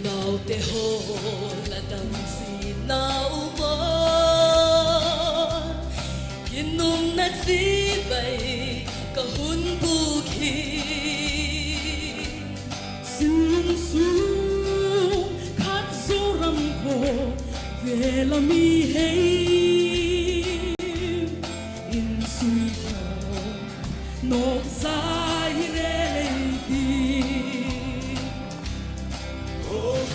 nào te hồ là đằng gì nào mơ yên nôm nát gì vậy cả hun bu khi sương sương khát gió râm khổ về là mi hay in suy khổ nộp dài để đi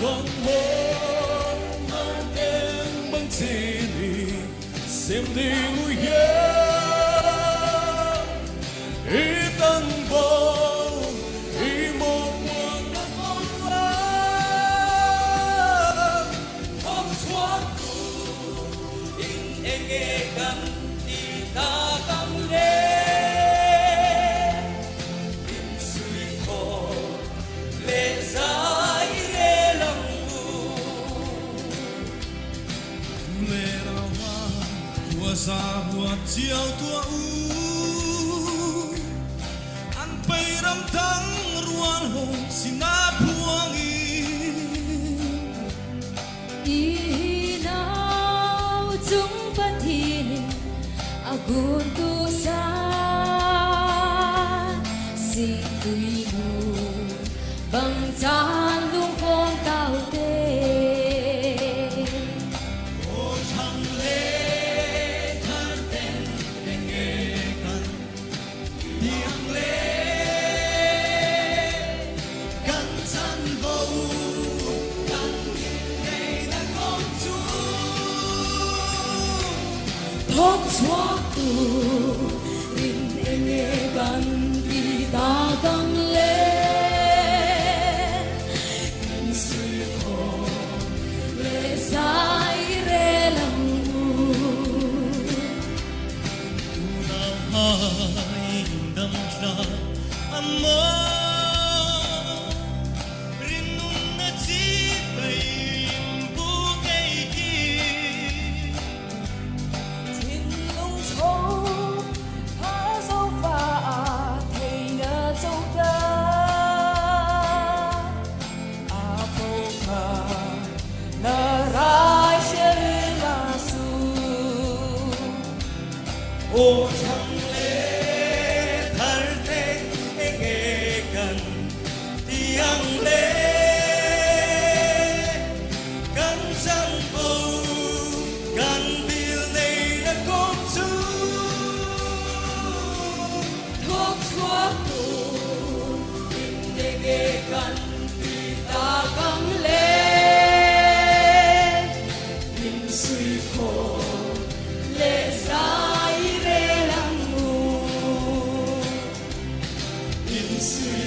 con muốn mang đến bằng chỉ đi xem đi nguy hiểm ý tân vô ý một muôn đất con phá Hôm xóa cụ in em nghe gần đi ta căng lên in suy khổ lệ dài lệ lòng lệ rau hoa hùa già hùa chiều tua ăn bay râm thắng ruan hồng xin na buông Inaw chung patinin agun tu sa si tui mu bang chan lung phong tao te ô thằng lê than tên để nghe cần tiếng lê cần san vô cần ngày đã con chú Hôm xóa cụ in em nghe gần đi ta căng lên in suy khổ lệ dài lệ lòng hai đâm ra ăn mơ rin nung na chi bay bu cây chi Thiên lung thấu phá dấu phá thầy nợ dấu ta a phô khả nợ rai sẽ là su ô thằng lê thar tên nghe cần tiếng lê cần dân vô cần bil này đã công chú Hôm xóa cụ in em nghe gần đi ta căng lên in suy khổ lệ dài lệ lòng in suy